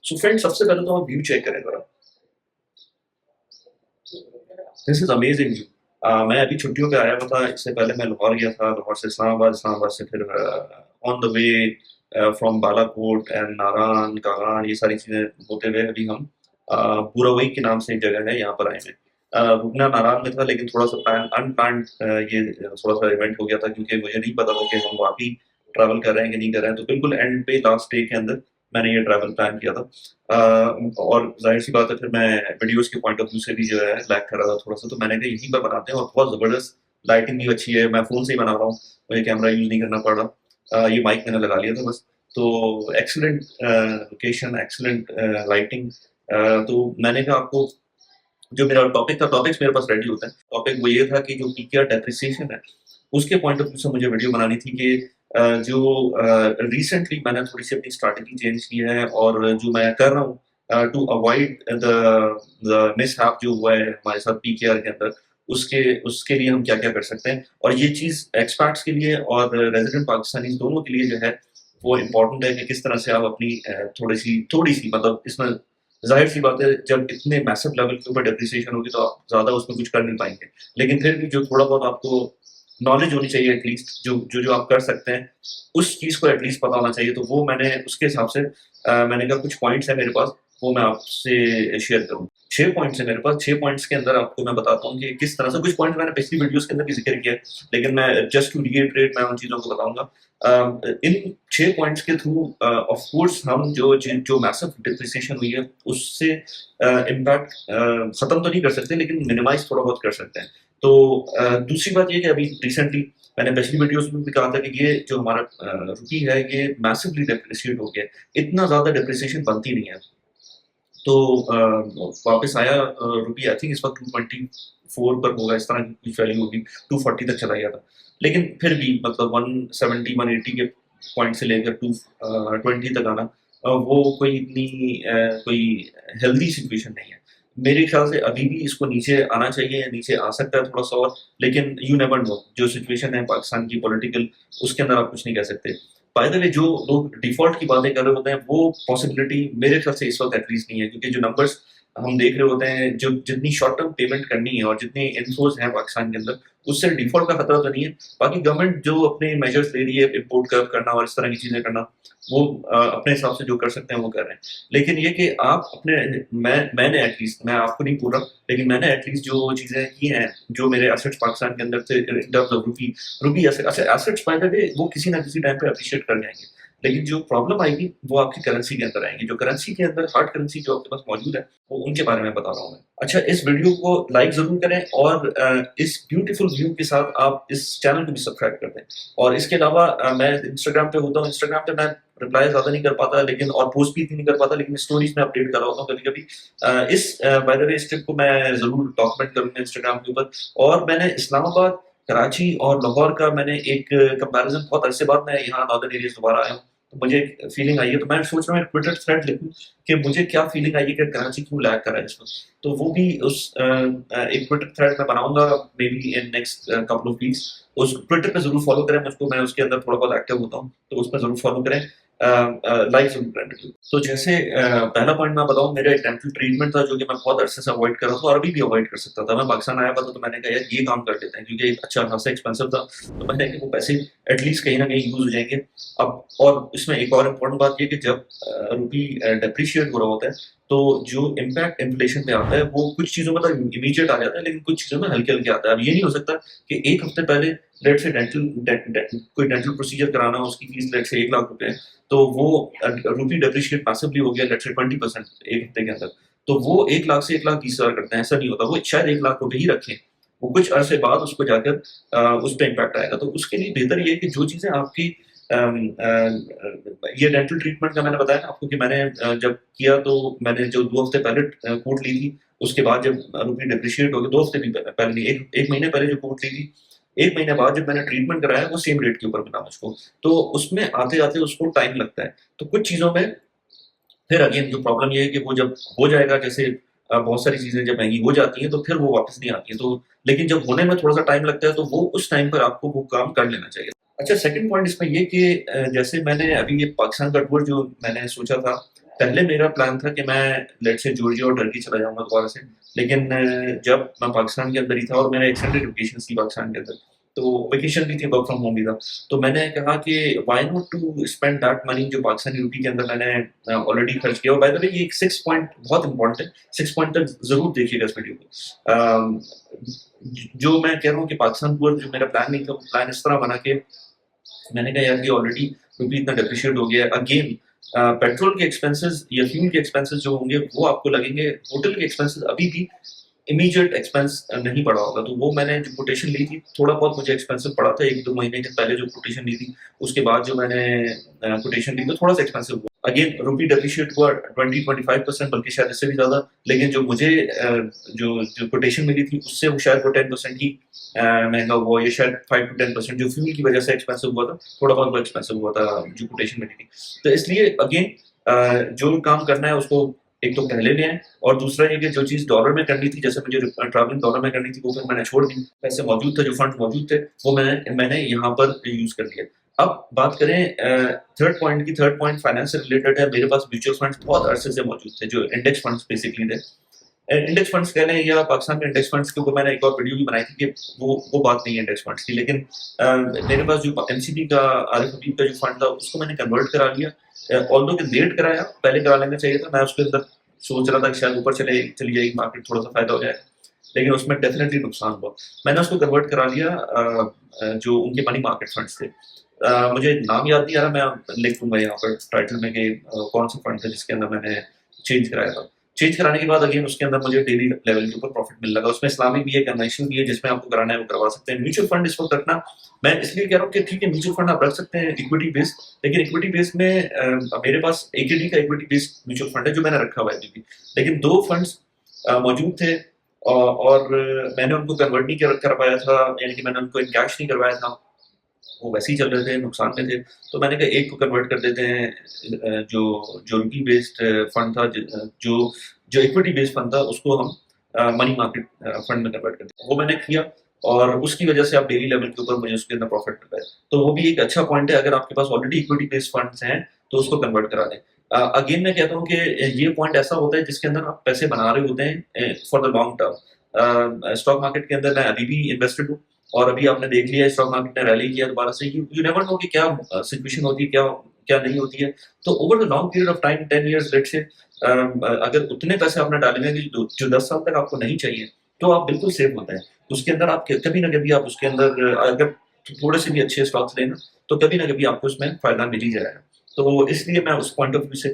So friend, सबसे पहले तो आप व्यू चेक करें जरा। This is amazing view. मैं अभी छुट्टियों पे आया हुआ था। इससे पहले मैं लाहौर गया था, लाहौर से इस्लामाबाद, इस्लामाबाद से फिर on the way from Balakot and Narayan Kaghan, ये सारी चीजें होते हुए अभी हम बुरावई के नाम से एक जगह है, यहाँ पर आए हैं। रुकना नारायण में था, लेकिन थोड़ा सा प्लान अनप्लान्ड ये थोड़ा सा इवेंट हो गया था, क्योंकि मुझे नहीं पता था कि हम वाकई ट्रैवल कर रहे हैं कि नहीं कर रहे हैं। तो बिल्कुल एंड पे लास्ट डे के अंदर मैंने ये ट्रैवल प्लान किया था। और जाहिर सी बात है, फिर मैं वीडियोस के पॉइंट ऑफ व्यू से भी जो है लैग कर रहा था थोड़ा सा, तो मैंने कहा यहीं पर बनाते हैं। और बहुत जबरदस्त लाइटिंग भी अच्छी है, मैं फोन से ही बना रहा हूँ, मुझे कैमरा यूज नहीं करना पड़ रहा। ये माइक मैंने लगा लिया था बस। तो एक्सीलेंट लोकेशन, एक्सीलेंट लाइटिंग। तो मैंने कहा आपको जो मेरा टॉपिक था, टॉपिक्स मेरे पास रेडी होते हैं। टॉपिक वो ये था कि जो पीकेआर डेप्रिसिएशन है, उसके पॉइंट ऑफ व्यू से मुझे वीडियो बनानी थी कि जो रिसेंटली मैंने थोड़ी सी अपनी स्ट्रैटेजी चेंज की है, और जो मैं कर रहा हूँ टू अवॉइड द मिसहैप जो हुआ है हमारे साथ पीकेआर के अंदर, उसके उसके लिए हम क्या क्या कर सकते हैं। और ये चीज एक्सपर्ट्स के लिए और रेजिडेंट पाकिस्तानी दोनों के लिए जो है वो इम्पोर्टेंट है कि किस तरह से आप अपनी थोड़ी सी मतलब इसमें जाहिर सी बात है, जब इतने मैसिव लेवल के ऊपर डेप्रिसिएशन होगी तो आप ज्यादा उसमें कुछ कर नहीं पाएंगे। लेकिन फिर भी जो थोड़ा बहुत आपको नॉलेज होनी चाहिए, एटलीस्ट जो आप कर सकते हैं, उस चीज को एटलीस्ट पता होना चाहिए। तो वो मैंने उसके हिसाब से मैंने कहा कुछ पॉइंट्स है मेरे पास, वो मैं आपसे शेयर करूँ। 6 पॉइंट्स है मेरे पास। 6 पॉइंट्स के अंदर आपको मैं बताता हूँ कि किस तरह से, कुछ पॉइंट मैंने पिछली वीडियोस के अंदर भी जिक्र किया है, लेकिन मैं जस्ट टू रिएटरेट मैं उन चीजों को बताऊंगा। इन 6 पॉइंट्स के थ्रू ऑफ कोर्स हम जो मैसिव डिप्रिसिएशन हुई है उससे इम्पैक्ट खत्म तो नहीं कर सकते, लेकिन मिनिमाइज थोड़ा बहुत कर सकते हैं। तो दूसरी बात ये कि अभी रिसेंटली मैंने पिछली वीडियोस में भी कहा था कि ये जो हमारा रुपी है ये मैसिवली डिप्रिशिएट हो गया है। इतना ज्यादा डिप्रिसिएशन बनती नहीं है। तो वापस आया रुपी, आई थिंक इस वक्त 224 पर होगा, इस तरह की कुछ वैल्यू होगी। 240 तक चला गया था, लेकिन फिर भी मतलब 170 180 के पॉइंट से लेकर 220 तक आना, वो कोई इतनी कोई हेल्दी सिचुएशन नहीं है। मेरे ख्याल से अभी भी इसको नीचे आना चाहिए, नीचे आ सकता है थोड़ा सा और, लेकिन यू नेवर नो, जो सिचुएशन है पाकिस्तान की पॉलिटिकल, उसके अंदर आप कुछ नहीं कह सकते। बाय द वे, जो लोग डिफॉल्ट की बातें कर रहे होते हैं वो पॉसिबिलिटी मेरे ख्याल से इस वक्त एटलीस्ट नहीं है, क्योंकि जो नंबर्स हम देख रहे होते हैं, जो जितनी शॉर्ट टर्म पेमेंट करनी है और जितनी इन्फ्लोज हैं पाकिस्तान के अंदर, उससे डिफॉल्ट का खतरा तो नहीं है। बाकी गवर्नमेंट जो अपने मेजर्स ले रही है, इम्पोर्ट कर्व करना और इस तरह की चीजें करना, वो अपने हिसाब से जो कर सकते हैं वो कर रहे हैं। लेकिन ये कि आप अपने, मैंने एटलीस्ट, मैं आपको नहीं पूरा, लेकिन मैंने एटलीस्ट जो चीजें की हैं, जो मेरे एसेट्स पाकिस्तान के अंदर थे in terms of rupee, rupee assets by the way वो किसी ना किसी टाइम पे अप्रिशिएट कर जाएंगे। लेकिन जो प्रॉब्लम आएगी वो आपकी करेंसी के अंदर आएगी। जो करेंसी के अंदर हार्ड करेंसी जो आपके पास मौजूद है, वो उनके बारे में बता रहा हूँ मैं। अच्छा, इस वीडियो को लाइक जरूर करें, और इस ब्यूटीफुल व्यू के साथ आप इस चैनल को भी सब्सक्राइब कर दें। और इसके अलावा मैं इंस्टाग्राम पे होता हूँ। इंस्टाग्राम पे मैं रिप्लाई ज्यादा नहीं कर पाता, लेकिन और पोस्ट भी इतनी नहीं कर पाता, लेकिन स्टोरीज में अपडेट कर रहा होता हूँ कभी कभी। इस बाय द वे इस ट्रिप को मैं जरूर डॉक्यूमेंट करूंगा इंस्टाग्राम के ऊपर। और मैंने इस्लामाबाद, कराची और लाहौर का मैंने एक कंपैरिजन, बहुत अरसे बाद मैं यहाँ नॉर्दर्न एरियाज दोबारा आया हूँ, तो मुझे एक फीलिंग आई है, तो मैं सोच रहा हूँ एक ट्विटर थ्रेड लिखूं कि मुझे क्या फीलिंग आई है कि कराची क्यों लैग कर रहा है इसमें। तो वो भी उस एक ट्विटर थ्रेड में बनाऊंगा, may be in next couple of weeks. उस ट्विटर पे जरूर फॉलो करें मुझको, मैं उसके अंदर थोड़ा बहुत एक्टिव होता हूँ, तो उस पर जरूर फॉलो करें, लाइक जरूर करें। तो जैसे पहला पॉइंट मैं बताऊं, मेरा एक डेंटल ट्रीटमेंट था जो कि मैं बहुत अरसे से अवॉइड कर रहा था, और अभी भी अवॉइड कर सकता था। मैं पाकिस्तान आया था तो मैंने कहा यार ये काम कर लेते हैं, क्योंकि अच्छा खासा एक्सपेंसिव था, तो मैंने कहा वो पैसे एटलीस्ट कहीं ना कहीं यूज हो जाएंगे। अब और इसमें एक और इम्पोर्टेंट बात ये कि जब रुपी डेप्रिशिएट हो रहा होता है, तो जो इम्पैक्ट इन्फ्लेशन पे आता है वो कुछ चीजों में तो इमीडिएट आ जाता है, लेकिन कुछ चीजों में हल्के हल्के आता है। अब ये नहीं हो सकता कि एक हफ्ते पहले लेट से कोई डेंटल प्रोसीजर कराना हो, उसकी फीस लेट से 1 लाख रुपए है, तो वो रुपी डेप्रिशिएट मैसिवली हो गया लेट से 20% एक हफ्ते के अंदर, तो वो 1 लाख से 1 लाख 20 हजार करते हैं। ऐसा नहीं होता, वो शायद 1 लाख रुपए ही रखें, वो कुछ अरसे बाद उसको जाकर उस पर इम्पैक्ट आएगा। तो उसके लिए बेहतर ये है कि जो चीजें आपकी ये डेंटल ट्रीटमेंट का मैंने बताया ना आपको कि मैंने जब किया तो मैंने जो 2 हफ्ते पहले कोट ली थी, उसके बाद जब रुपी डिप्रिशिएट हो गया, 2 हफ्ते भी पहले नहीं, एक महीने पहले जो कोट ली थी, एक महीने बाद जब मैंने ट्रीटमेंट कराया वो सेम रेट के ऊपर मिला मुझको। तो उसमें आते आते उसको टाइम लगता है। तो कुछ चीजों में फिर अगेन जो प्रॉब्लम ये है कि वो जब हो जाएगा, जैसे बहुत सारी चीजें जब महंगी हो जाती हैं तो फिर वो वापस नहीं आती है। तो लेकिन जब होने में थोड़ा सा टाइम लगता है, तो वो उस टाइम पर आपको वो काम कर लेना चाहिए। अच्छा, सेकंड पॉइंट इसमें ये कि जैसे मैंने अभी ये पाकिस्तान का टूर जो मैंने सोचा था, पहले मेरा प्लान था कि मैं लेट्स से जॉर्जिया और टर्की चला जाऊँगा दोबारा से। लेकिन जब मैं पाकिस्तान के अंदर ही था और मेरा एक्सटेंडेड वेकेशंस थी पाकिस्तान के अंदर, तो वेकेशन भी थी, वर्क फ्रॉम होम भी था। तो मैंने कहा कि why not to spend that money जो पाकिस्तानी रुपी के अंदर मैंने ऑलरेडी खर्च किया। और बाय द वे ये एक 6 पॉइंट बहुत इम्पोर्टेंट है, 6 पॉइंट तक ज़रूर देखिएगा इस वीडियो को। जो मैं कह रहा हूँ कि पाकिस्तान टूर जो मेरा प्लान नहीं था, वो प्लान इस तरह बना कि मैंने कहा यार ये ऑलरेडी रुपी इतना डेप्रिशिएट हो गया है। अगेन पेट्रोल के एक्सपेंसेस या फ्यूल के एक्सपेंसेस जो होंगे वो आपको लगेंगे। होटल के एक्सपेंसेस अभी भी इमीडिएट एक्सपेंस नहीं पड़ा होगा। तो वो मैंने जो कोटेशन ली थी, थोड़ा बहुत मुझे एक्सपेंसिव पड़ा था 1-2 महीने के पहले जो कोटेशन ली थी। उसके बाद जो मैंने कोटेशन ली तो थोड़ा सा एक्सपेंसिव हुआ। अगेन रुपी डेप्रिशिएट हुआ 20-25% बल्कि शायद इससे भी ज़्यादा। लेकिन जो मुझे जो जो कोटेशन मिली थी उससे वो शायद वो 10% ही महँगा हुआ। ये शायद 5 to 10% जो फ्यूल की वजह से एक्सपेंसिव हुआ था, थोड़ा बहुत वो एक्सपेंसिव हुआ था जो कोटेशन मिली थी। तो इसलिए अगेन जो काम करना है उसको एक तो पहले ले आएँ, और दूसरा ये कि जो चीज़ डॉलर में करनी थी, जैसे मुझे ट्रैवलिंग डॉलर में करनी थी, वो फिर मैंने छोड़ दी। पैसे मौजूद थे, जो फंड मौजूद थे, वो मैंने यहाँ पर यूज़ कर लिया। अब बात करें थर्ड पॉइंट की। थर्ड पॉइंट फाइनेंस से रिलेटेड है। मेरे पास म्यूचुअल फंड्स बहुत अरसे से मौजूद थे, जो इंडेक्स फंड्स बेसिकली थे। इंडेक्स फंड्स कह लें या पाकिस्तान में इंडेक्स फंड्स के ऊपर मैंने एक और वीडियो भी बनाई थी कि वो बात नहीं है इंडेक्स फंड्स की। लेकिन मेरे पास जो एमसीबी का, आरिफ हबीब का जो फंड था, उसको मैंने कन्वर्ट करा लिया। ऑल्दो कि लेट कराया, पहले करा लेना चाहिए था। मैं उसके अंदर सोच रहा था कि शायद ऊपर चली जाएगी मार्केट, थोड़ा सा फायदा हो जाएगा, लेकिन उसमें डेफिनेटली नुकसान हुआ। मैंने उसको कन्वर्ट करा लिया जो उनके मनी मार्केट फंड्स थे। मुझे नाम याद नहीं आ रहा, मैं लिख दूंगा यहाँ पर टाइटल में कि कौन सा फंड था जिसके अंदर मैंने चेंज कराया था। चेंज कराने के बाद अगेन उसके अंदर मुझे डेली लेवल के ऊपर प्रॉफिट मिल लगा। उसमें इस्लामिक भी है, कन्वेंशनल भी है, जिसमें आपको कराना है वो करवा सकते हैं। म्यूचुअल फंड इस वक्त रखना, मैं इसलिए कह रहा हूँ कि ठीक है म्यूचुअल फंड आप रख सकते हैं इक्विटी बेस्ड, लेकिन इक्विटी बेस्ड में मेरे पास एकेडी का इक्विटी बेस्ड म्यूचुअल फंड है जो मैंने रखा हुआ है अभी भी। लेकिन 2 फंड्स मौजूद थे और मैंने उनको कन्वर्ट नहीं कर पाया था, यानी कि मैंने उनको इन कैश नहीं करवाया था। वो वैसे ही चल रहे थे, नुकसान में थे। तो मैंने कहा एक को कन्वर्ट कर देते हैं। जो जो रुपी बेस्ड फंड था, जो जो इक्विटी बेस्ड फंड था, उसको हम मनी मार्केट फंड में कन्वर्ट कर दिया। वो मैंने किया और उसकी वजह से आप डेली लेवल के ऊपर मुझे उसके अंदर प्रॉफिट मिल रहा है। तो वो भी एक अच्छा पॉइंट है, अगर आपके पास ऑलरेडी इक्विटी बेस्ड फंड्स हैं तो उसको कन्वर्ट करा दें। अगेन मैं कहता हूँ कि ये पॉइंट ऐसा होता है जिसके अंदर आप पैसे बना रहे होते हैं for the long term. Stock market के अंदर मैं अभी भी इन्वेस्टेड हूँ, और अभी आपने देख लिया स्टॉक मार्केट ने रैली किया दोबारा से। यू नेवर नो कि क्या सिचुएशन होती है, क्या क्या नहीं होती है। तो over the long period of time, 10 years let's say, अगर उतने पैसे आपने डालेंगे कि जो 10 साल तक आपको नहीं चाहिए, तो आप बिल्कुल सेफ होते हैं। उसके अंदर आप कभी ना कभी आप उसके अंदर अगर थोड़े से भी अच्छे स्टॉक्स लेना, तो कभी ना कभी आपको उसमें फायदा मिल ही जाएगा। तो इसलिए मैं उस पॉइंट ऑफ व्यू से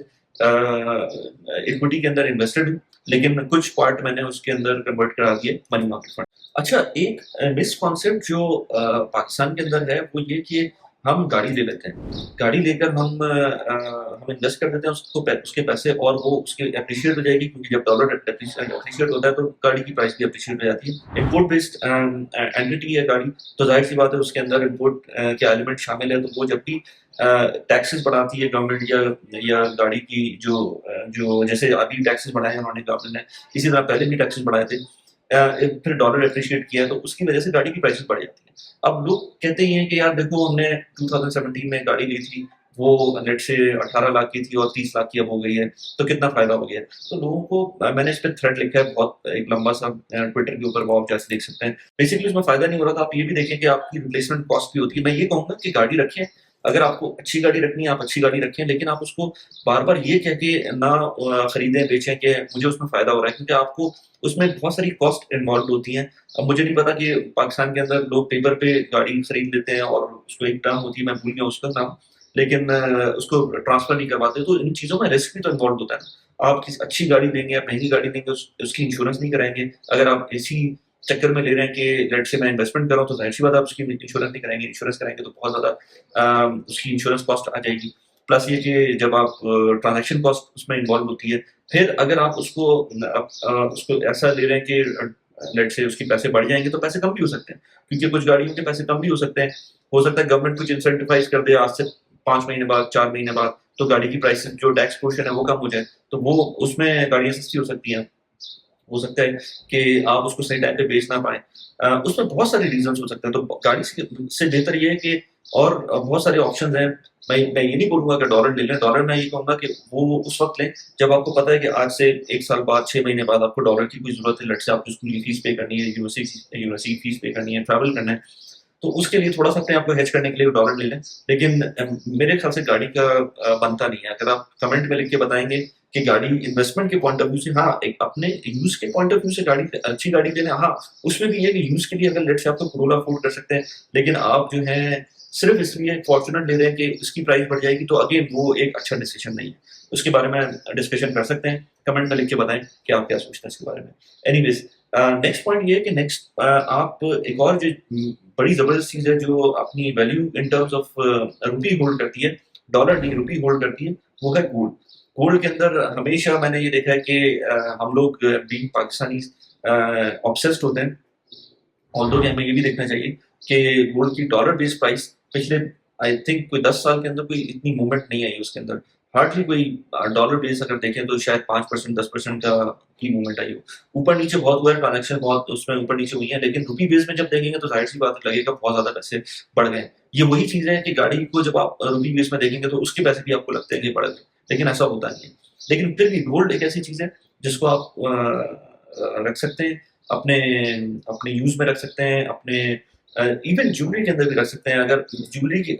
इक्विटी के अंदर इन्वेस्टेड हूँ, लेकिन कुछ पार्ट मैंने उसके अंदर कन्वर्ट करा दिए मनी मार्केट फंड। अच्छा, एक मिसकॉन्सेप्ट जो पाकिस्तान के अंदर है वो ये कि हम गाड़ी ले लेते हैं। गाड़ी लेकर हम इन्वेस्ट कर देते हैं उसके पैसे, और वो उसके एप्रिशिएट हो जाएगी, क्योंकि जब डॉलर एप्रिशिएट होता है तो गाड़ी की प्राइस भी एप्रिशिएट हो जाती है। इम्पोर्ट बेस्ड एंटिटी है गाड़ी, तो जाहिर सी बात है उसके अंदर इम्पोर्ट के एलिमेंट शामिल है। तो वो जब भी टैक्सेस बढ़ाती है गवर्नमेंट, या गाड़ी की जो जैसे अभी टैक्सेस बढ़ाए हैं उन्होंने गवर्नमेंट ने, इसी तरह पहले भी टैक्सेस बढ़ाए थे। फिर डॉलर एप्रिशिएट किया तो उसकी वजह से गाड़ी की प्राइसेस बढ़ जाती है। अब लोग कहते ही हैं कि यार देखो हमने 2017 में गाड़ी ली थी, वो लेट से 18 लाख की थी और 30 लाख की अब हो गई है, तो कितना फायदा हो गया। तो लोगों को मैंने इस पे थ्रेड लिखा है बहुत एक लंबा सा ट्विटर के ऊपर, वो आप जैसे देख सकते हैं। बेसिकली उसमें फायदा नहीं हो रहा था। आप ये भी देखें कि आपकी रिप्लेसमेंट कॉस्ट भी होती है। मैं ये कहूंगा कि गाड़ी रखें, अगर आपको अच्छी गाड़ी रखनी है आप अच्छी गाड़ी रखें, लेकिन आप उसको बार बार ये कह के ना खरीदें बेचें कि मुझे उसमें फायदा हो रहा है, क्योंकि आपको उसमें बहुत सारी कॉस्ट इन्वॉल्व होती हैं। अब मुझे नहीं पता कि पाकिस्तान के अंदर लोग पेपर पे गाड़ी खरीद लेते हैं और उसको एक टर्म होती है, मैं भूल गया उसका नाम, लेकिन उसको ट्रांसफर नहीं करवाते। तो इन चीज़ों में रिस्क भी तो इन्वॉल्व होता है ना। आप किसी अच्छी गाड़ी लेंगे, आप महंगी गाड़ी लेंगे, उसकी इंश्योरेंस नहीं कराएंगे। अगर आप इसी चक्कर में ले रहे हैं कि लेट से मैं इन्वेस्टमेंट कर रहा हूँ, तो जाहिर सी बात है आप उसकी इंश्योरेंस नहीं कराएंगे। इंश्योरेंस कराएंगे तो बहुत ज़्यादा उसकी इंश्योरेंस कॉस्ट आ जाएगी। प्लस ये कि जब आप ट्रांजैक्शन कॉस्ट उसमें इन्वॉल्व होती है। फिर अगर आप उसको ऐसा ले रहे हैं कि लेट से उसके पैसे बढ़ जाएंगे, तो पैसे कम भी हो सकते हैं, क्योंकि कुछ गाड़ियों के पैसे कम भी हो सकते हैं। हो सकता है गवर्नमेंट कुछ इंसेंटिवाइज कर दे आज से 5 महीने बाद, 4 महीने बाद, तो गाड़ी की प्राइस जो टैक्स पोर्शन है वो कम हो जाए, तो वो उसमें गाड़ियां सस्ती हो सकती हैं। हो सकता है कि आप उसको सही टाइम पे बेच ना पाए। उसमें बहुत सारे रीजन हो सकते हैं। तो गाड़ी से बेहतर ये है कि और बहुत सारे ऑप्शंस हैं। मैं ये नहीं बोलूंगा कि डॉलर ले लें, डॉलर मैं ये कहूंगा कि वो उस वक्त लें जब आपको पता है कि आज से 1 साल बाद, 6 महीने बाद आपको डॉलर की कोई जरूरत है। लेट से आपको स्कूल की फीस पे करनी है, यूनिवर्सिटी फीस पे करनी है, ट्रैवल करना है, तो उसके लिए थोड़ा सा अपने आप को हेज करने के लिए डॉलर ले लें। लेकिन मेरे ख्याल से गाड़ी का बनता नहीं है। अगर आप कमेंट में लिख के बताएंगे कि गाड़ी इन्वेस्टमेंट के पॉइंट ऑफ व्यू से, हाँ, एक अपने यूज के पॉइंट ऑफ व्यू से गाड़ी अच्छी गाड़ी लेना, हाँ, उसमें भी ये कि यूज के लिए अगर लेट से आप तो Corolla अफोर्ड कर सकते हैं, लेकिन आप जो है सिर्फ इसलिए फॉर्चुनर ले रहे हैं कि उसकी प्राइस बढ़ जाएगी, तो अगेन वो एक अच्छा डिसीजन नहीं है। उसके बारे में डिस्कशन कर सकते हैं, कमेंट में लिख के बताएं कि आप क्या सोचते हैं इसके बारे में। एनीवेज, नेक्स्ट पॉइंट ये है कि नेक्स्ट आप एक और जो बड़ी जबरदस्त चीज है जो अपनी value in terms of rupee hold करती है, डॉलर नहीं रुपी होल्ड करती है, वो है गोल्ड। गोल्ड के अंदर हमेशा मैंने ये देखा है कि हम लोग बीइंग पाकिस्तानी ऑब्सेस्ड होते हैं। ऑल्दो कि हमें ये भी देखना चाहिए कि गोल्ड की डॉलर बेस्ड प्राइस पिछले आई थिंक कोई 10 साल के अंदर कोई इतनी मूवमेंट नहीं आई उसके अंदर। हार्डली कोई डॉलर बेस अगर देखें तो शायद 5% 10% का की मूवमेंट आई हो। ऊपर नीचे बहुत हुआ है, ट्रांजेक्शन बहुत उसमें ऊपर नीचे हुई है, लेकिन रुपी बेस में जब देखेंगे तो जाहिर सी बात लगेगा बहुत ज्यादा पैसे बढ़ गए। ये वही चीज है कि गाड़ी को जब आप रुपी बेस में देखेंगे तो उसके पैसे भी आपको लगते हैं कि बढ़ गए, लेकिन ऐसा होता नहीं है। लेकिन फिर भी गोल्ड एक ऐसी चीज है जिसको आप रख सकते हैं अपने अपने यूज में रख सकते हैं, अपने इवन ज्वेलरी के अंदर भी रख सकते हैं। अगर ज्वेलरी की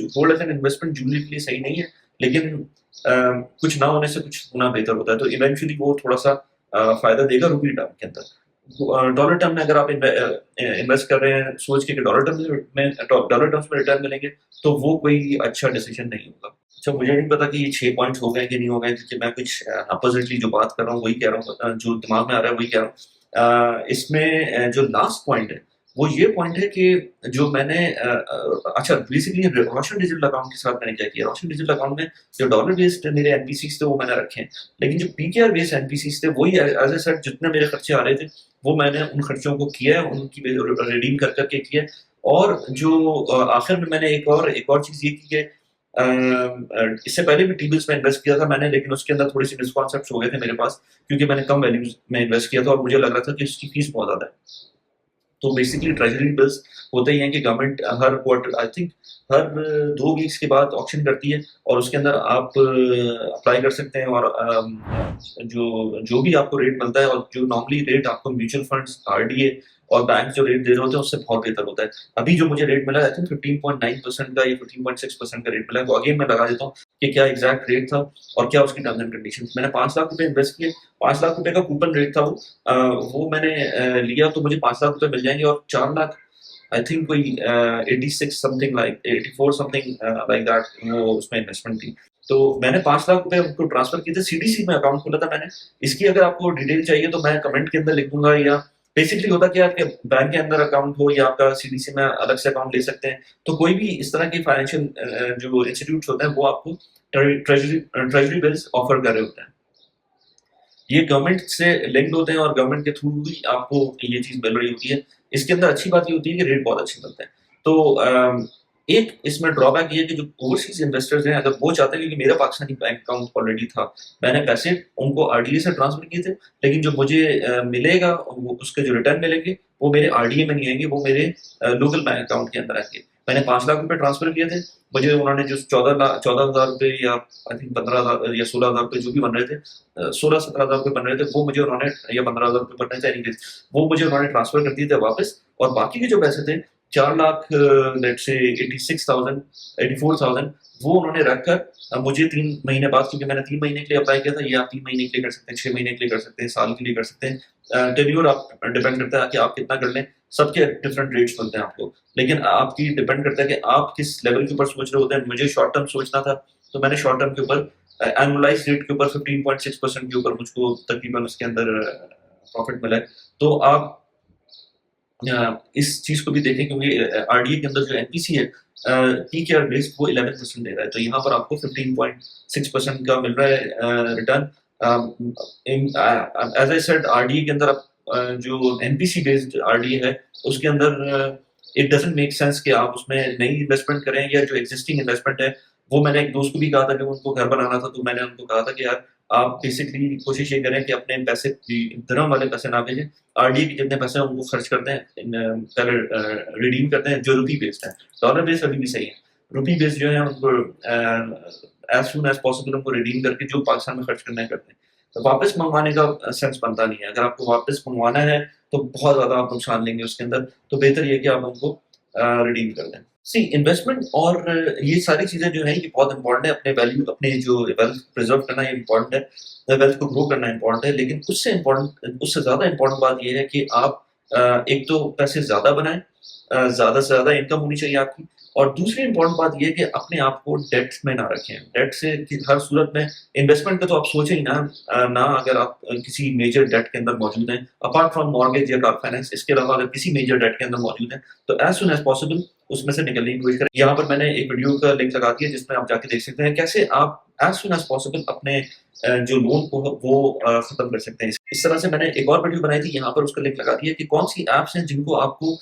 gold as an investment jewellery के लिए सही नहीं है, लेकिन कुछ ना होने से कुछ होना बेहतर होता है, तो इवेंचुअली वो थोड़ा सा फायदा देगा रुपी टर्म के अंदर। डॉलर टर्म में अगर आप इन्वेस्ट कर रहे हैं सोच के कि डॉलर टर्म्स में रिटर्न मिलेंगे, तो वो कोई अच्छा डिसीजन नहीं होगा। अच्छा, मुझे नहीं पता कि ये 6 पॉइंट हो गए कि नहीं हो गए, क्योंकि मैं कुछ अपोजिटली जो बात कर रहा हूँ वही कह रहा हूँ, जो दिमाग में आ रहा है वही कह रहा हूँ। इसमें जो लास्ट पॉइंट है वो ये पॉइंट है कि जो मैंने अच्छा बेसिकली रोशन डिजिटल अकाउंट के साथ मैंने क्या किया, रोशन डिजिटल अकाउंट में जो डॉलर बेस्ड मेरे एनपीसीज थे वो मैंने रखे हैं, लेकिन जो पीकेआर बेस्ड एनपीसीज थे वही एज ए सेट जितने मेरे खर्चे आ रहे थे वो मैंने उन खर्चों को किया है, उनकी रिडीम कर करके किया है। और जो आखिर में मैंने एक और चीज ये की कि इससे पहले भी टी-बिल्स में इन्वेस्ट किया था मैंने, लेकिन उसके अंदर थोड़ी सी मिसकॉन्सेप्ट हो गए थे मेरे पास, क्योंकि मैंने कम वैल्यूज में इन्वेस्ट किया था और मुझे लग रहा था कि उसकी फीस बहुत ज्यादा है। तो बेसिकली ट्रेजरी बिल्स होते ही हैं कि government her quarter I think her 2 weeks के बाद ऑक्शन करती है, और उसके अंदर आप अप्लाई कर सकते हैं, और जो जो भी आपको रेट मिलता है, और जो नॉर्मली रेट आपको म्यूचुअल फंड्स, आरडीए और बैंक जो रेट दे रहे होते हैं उससे बहुत बेहतर होता है। अभी जो मुझे रेट मिला है आई थिंक 15.9% का या 15.6% का रेट मिला है। तो अगेन मैं लगा देता हूँ कि क्या एग्जैक्ट रेट था और क्या उसकी टर्म्स एंड कंडीशन। मैंने 5 लाख रुपए इन्वेस्ट किए, 5 लाख रुपए का कूपन रेट था वो, वो मैंने लिया तो मुझे 5 लाख रुपए मिल जाएंगे, और 4 लाख आई थिंक कोई 86 something like 84 something like that वो उसमें इन्वेस्टमेंट थी। तो मैंने 5 लाख रुपए उनको ट्रांसफर किए थे, सीडीसी में अकाउंट खोला था मैंने। इसकी अगर आपको डिटेल चाहिए तो मैं कमेंट के अंदर लिख दूंगा, या बेसिकली होता क्या है, आपके बैंक के अंदर अकाउंट हो या आपका सीडीसी में अलग से अकाउंट ले सकते हैं। तो कोई भी इस तरह के फाइनेंशियल जो इंस्टीट्यूट होते हैं वो आपको ट्रेजरी बिल्स ऑफर कर रहे होते हैं। ये गवर्नमेंट से लिंक्ड होते हैं और गवर्नमेंट के थ्रू ही आपको ये चीज मिल रही होती है। इसके अंदर अच्छी बात ये होती है कि रेट बहुत अच्छे मिलते हैं। तो एक इसमें ड्रॉबैक ये है कि जो ओवरसीज इन्वेस्टर्स हैं, अगर वो चाहते हैं, क्योंकि मेरा पाकिस्तानी बैंक अकाउंट ऑलरेडी था, मैंने पैसे उनको आरडीए से ट्रांसफर किए थे, लेकिन जो मुझे मिलेगा वो उसके जो रिटर्न मिलेंगे वो मेरे आरडीए में नहीं आएंगे, वो मेरे लोकल बैंक अकाउंट के अंदर आएंगे। मैंने 5 लाख रुपए ट्रांसफर किए थे, मुझे उन्होंने जो 14,000 रुपए या आई थिंक 15,000 या 16,000 रुपए जो भी बन रहे थे, 16-17 हजार रुपए बन रहे थे, वो मुझे उन्होंने, या 15,000 रुपए बन रहे थे एनीवेज, वो मुझे उन्होंने ट्रांसफर कर दिए थे वापस। और बाकी के जो पैसे थे 4 लाख लेट से 86,000 84,000 वो उन्होंने रखकर मुझे 3 महीने बाद, क्योंकि मैंने 3 महीने के लिए अप्लाई किया था, ये आप 3 महीने के लिए कर सकते हैं, 6 महीने के लिए कर सकते हैं, साल के लिए कर सकते हैं। टेन्योर आप डिपेंड करता है कि आप कितना कर लें, सबके डिफरेंट रेट्स मिलते हैं आपको, लेकिन आपकी डिपेंड करता है कि आप किस लेवल के ऊपर सोच रहे होते हैं। मुझे शॉर्ट टर्म सोचना था, तो मैंने शॉर्ट टर्म के ऊपर एनुअलाइज रेट के ऊपर 15.6% के ऊपर मुझको तकरीबन उसके अंदर प्रॉफिट मिला है। तो आप इस चीज को भी देखें, क्योंकि आरडीए के अंदर जो एनपीसी है पी के आर बेस्ड वो 11% दे रहा है, तो यहाँ पर आपको 15.6% का मिल रहा है return. As I said RDA के अंदर आप जो एनपीसी बेस्ड आरडीए है उसके अंदर इट डजंट मेक सेंस कि आप उसमें नई इन्वेस्टमेंट करें, या जो एग्जिस्टिंग इन्वेस्टमेंट है वो, मैंने एक दोस्त को भी कहा था कि उनको घर बनाना था, तो मैंने उनको कहा था कि यार आप बेसिकली कोशिश ये करें कि अपने पैसे दिरहम वाले पैसे ना भेजें, आरडी के जितने पैसे हैं उनको खर्च करते हैं, पहले रिडीम करते हैं जो रुपी बेस्ड है। डॉलर बेस्ड अभी भी सही है, रुपी बेस्ड जो है उनको एज सुन एज पॉसिबल उनको रिडीम करके जो पाकिस्तान में खर्च करना है करते हैं। तो वापस मंगवाने का सेंस बनता नहीं है। अगर आपको वापस मंगवाना है तो बहुत ज़्यादा आप नुकसान लेंगे उसके अंदर, तो बेहतर ये है कि आप उनको रिडीम कर दें। सी इन्वेस्टमेंट और ये सारी चीज़ें जो हैं ये बहुत इंपॉर्टेंट है, अपने वैल्यू अपने जो वेल्थ प्रिजर्व करना ये इंपॉर्टेंट है, वेल्थ को ग्रो करना इंपॉर्टेंट है, लेकिन उससे ज़्यादा इंपॉर्टेंट बात ये है कि आप एक तो पैसे ज़्यादा बनाएँ, ज़्यादा से ज़्यादा इनकम होनी चाहिए आपकी, और दूसरी इम्पोर्टेंट बात ये है कि अपने आप को डेट में ना रखें। डेट से हर सूरत में इन्वेस्टमेंट का तो आप सोचें ही ना, ना अगर आप किसी मेजर डेट के अंदर मौजूद हैं, अपार्ट फ्रॉम मॉर्गेज या कार फाइनेंस, इसके अलावा अगर किसी मेजर डेट के अंदर मौजूद हैं, तो एज सुन एज पॉसिबल उसमें से निकलने की कोशिश करें। यहाँ पर मैंने एक वीडियो का लिंक लगा दिया जिसमें आप जाके देख सकते हैं कैसे आप एज सुन एज पॉसिबल अपने जो लोन को वो खत्म कर सकते हैं। इस तरह से मैंने एक और वीडियो बनाई थी, यहाँ पर उसका लिंक लगा दिया कि कौन सी ऐप्स हैं जिनको आपको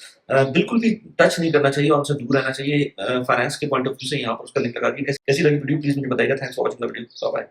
बिल्कुल भी टच नहीं करना चाहिए और उनसे दूर रहना चाहिए फाइनेंस के पॉइंट ऑफ व्यू से। यहाँ पर उसका लिंक लगा दिया। कैसी लगी वीडियो प्लीज मुझे बताइएगा। Thanks for watching the video. Bye bye.